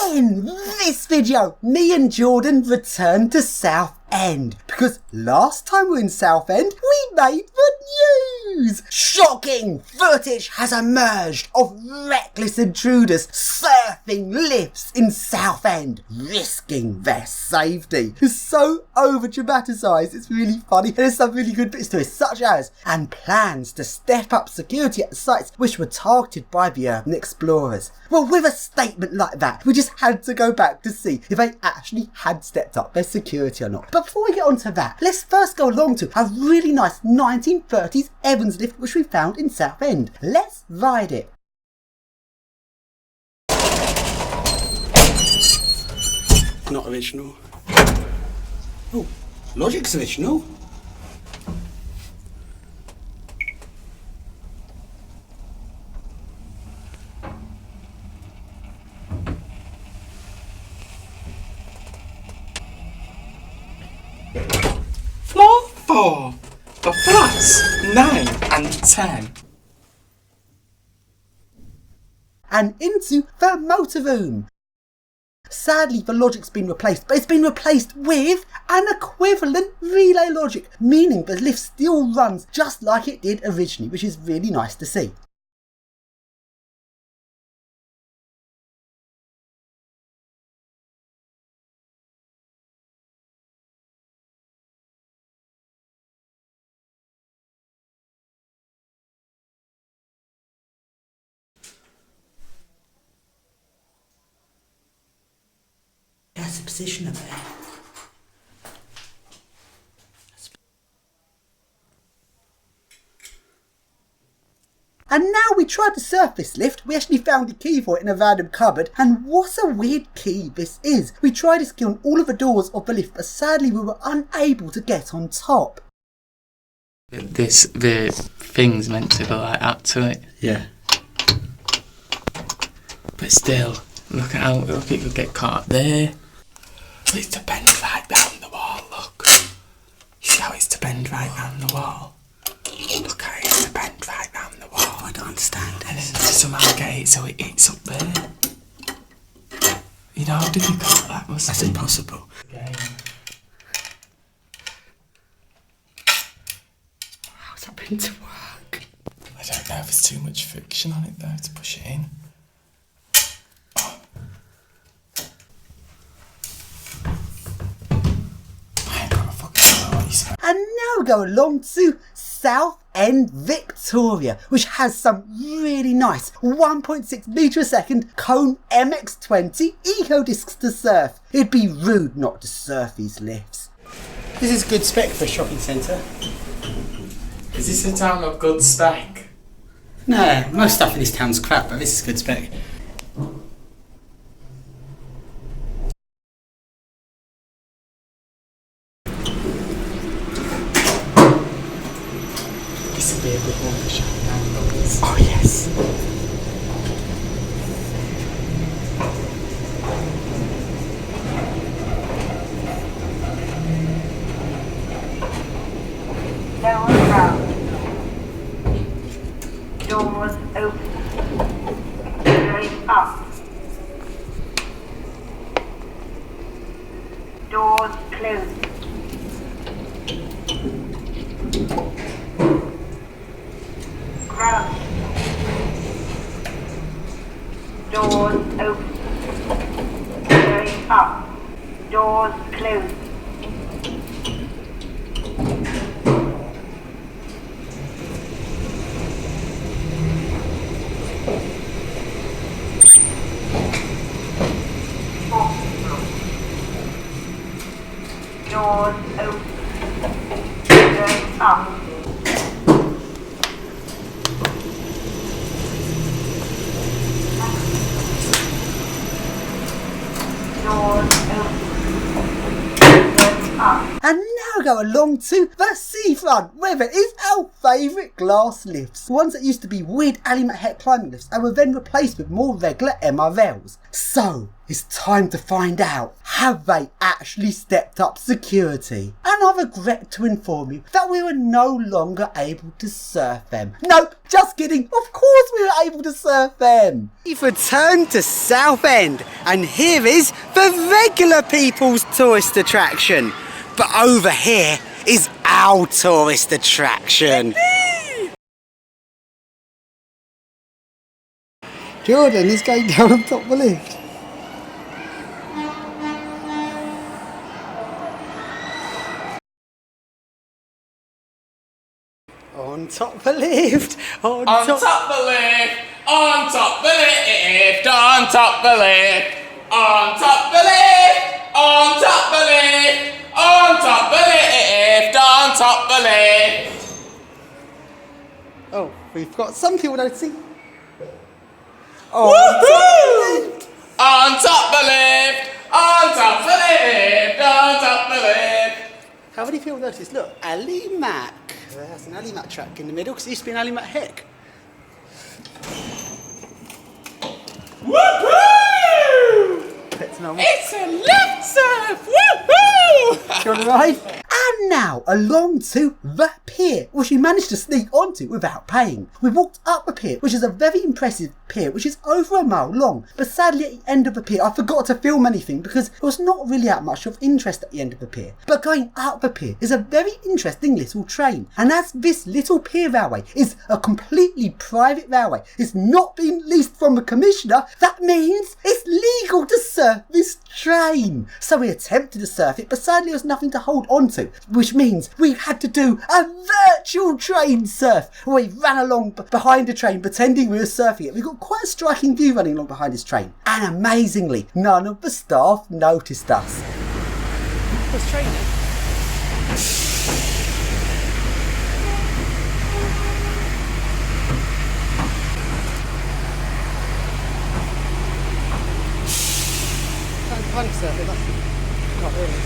In this video, me and Jordan returned to Southend because last time we were in Southend, we made the news! Shocking footage has emerged of reckless intruders surfing lifts in Southend, risking their safety. It's so over-dramatised, it's really funny, and there's some really good bits to it, such as, and plans to step up security at the sites which were targeted by the urban explorers. Well, with a statement like that, we just had to go back to see if they actually had stepped up their security or not. But before we get onto that, let's first go along to a really nice 1930s Evans lift which we found in Southend. Let's ride it. Not original. Oh, Logic's original. Floor 4 for flats 9 and 10. And into the motor room. Sadly, the logic's been replaced, but it's been replaced with an equivalent relay logic, meaning the lift still runs just like it did originally, which is really nice to see. That's the position of it. And now we tried to surf this lift. We actually found a key for it in a random cupboard, and what a weird key this is. We tried this key on all of the doors of the lift, but sadly we were unable to get on top. The thing's meant to go like up to it. Yeah. But still, look at how it could get caught there. It's to bend right down the wall, look. You see how it's to bend right down the wall? Look how it's to bend right down the wall. I don't understand And then this. to somehow get it so it hits up there. You know how difficult that must That's be? impossible. How's that been to work? I don't know if there's too much friction on it though to push it in. And now we go along to Southend, Victoria, which has some really nice 1.6 metre a second Cone MX20 eco discs to surf. It'd be rude not to surf these lifts. This is good spec for a shopping centre. Is this a town of good spec? No, most stuff in this town's crap, but this is good spec. This would be a good one for shopping angles. Oh yes. Doors round. Doors open. Going up. Doors closed. Ground. Doors open. Going up. Doors closed. Doors open. Going up. Doors open. Going up. And now go along to the seafront, where there is our favourite glass lifts. Ones that used to be weird Alimat head climbing lifts and were then replaced with more regular MRLs. So, it's time to find out have they actually stepped up security. And I regret to inform you that we were no longer able to surf them. Nope, just kidding. Of course we were able to surf them. We've returned to Southend, and here is the regular people's tourist attraction. But over here is our tourist attraction. Jordan is going down on top of the lift. On top of the lift. On top the lift. On top the lift. On top the lift. On top the lift. On top the lift. On top the lift. On top the lift. Oh, we've got some people noticing. Oh, woohoo! On top the lift. On top the lift. On top the lift. How many people noticed? Look, Ali Mac. There's an Ali Mac track in the middle because it used to be an Ali Mac Heck. Woohoo! Normal. It's a lift surf! Woohoo! Do you want to ride? And now along to the pier, which we managed to sneak onto without paying. We walked up the pier, which is a very impressive pier, which is over a mile long. But sadly at the end of the pier, I forgot to film anything because there was not really that much of interest at the end of the pier. But going up the pier is a very interesting little train. And as this little pier railway is a completely private railway, it's not been leased from the commissioner, that means it's legal to surf this train. So we attempted to surf it, but sadly there was nothing to hold on to, which means we had to do a virtual train surf where we ran along behind the train pretending we were surfing it. We got quite a striking view running along behind this train, and amazingly none of the staff noticed us. What's training? Kind of surfing, that's not really.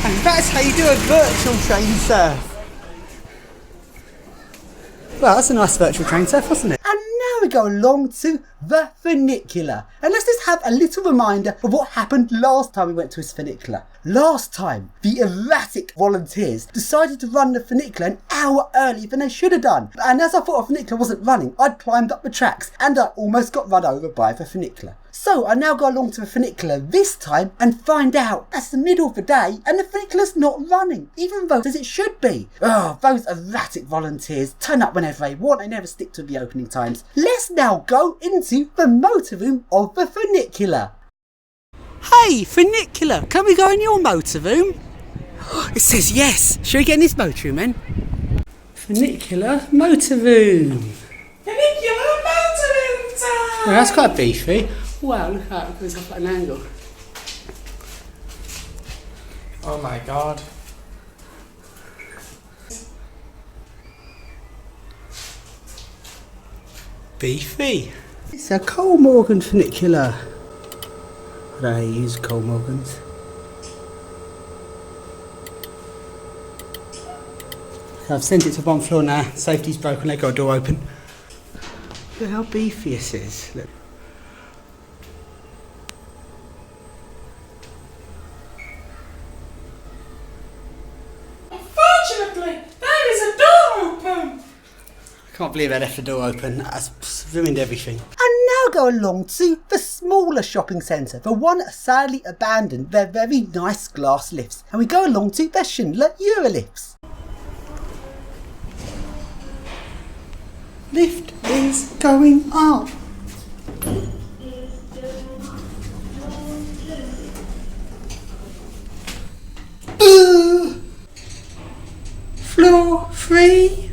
And that's how you do a virtual train surf. Well, that's a nice virtual train surf, wasn't it? And now we go along to the funicular. And let's just have a little reminder of what happened last time we went to this funicular. Last time, the erratic volunteers decided to run the funicular an hour earlier than they should have done. And as I thought a funicular wasn't running, I'd climbed up the tracks and I almost got run over by the funicular. So I now go along to the funicular this time and find out that's the middle of the day and the funicular's not running, even though as it should be. Oh, those erratic volunteers turn up whenever they want, they never stick to the opening times. Let's now go into the motor room of the funicular. Hey, funicular, can we go in your motor room? It says yes. Shall we get in this motor room then? Funicular motor room. Funicular motor room time! Oh, that's quite beefy. Wow, look at that, it goes up at an angle. Oh my god. Beefy. It's a Cole Morgan funicular. I don't know how you use Cole Morgans. I've sent it to one floor now. Safety's broken, they've got a door open. Look how beefy this is. Look. Unfortunately, there is a door open! I can't believe I left the door open. That's ruined everything. And now go along to the smaller shopping centre. The one sadly abandoned their very nice glass lifts. And we go along to their Schindler Eurolifts. Lift is going up. Floor 3.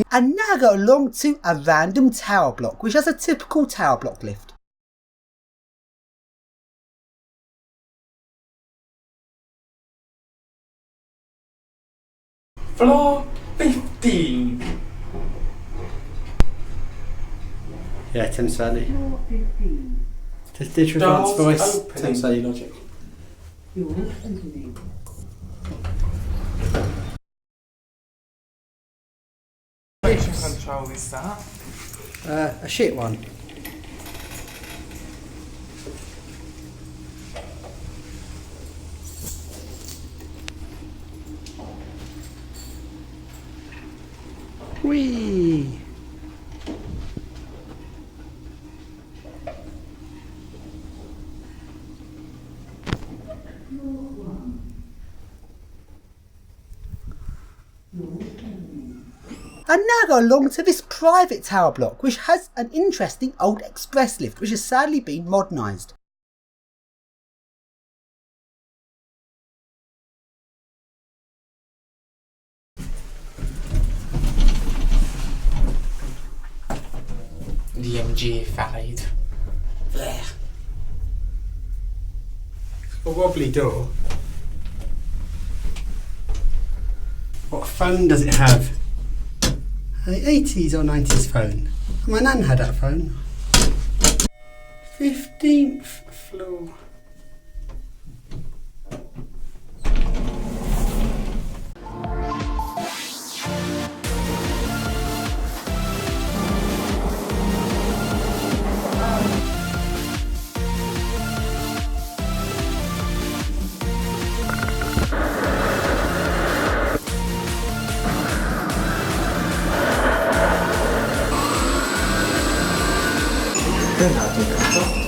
And now go along to a random tower block, which has a typical tower block lift. Floor 15. Yeah, Thames Valley. Floor 15. Does digital advanced voice? Opening. Thames Valley Logic. Doors opening. Motion control is that? A shit one. Whee! And now go along to this private tower block, which has an interesting old express lift, which has sadly been modernised. The MG5. There. A wobbly door. What phone does it have? An 80s or 90s phone. My nan had that phone. 15th floor. Good, I think.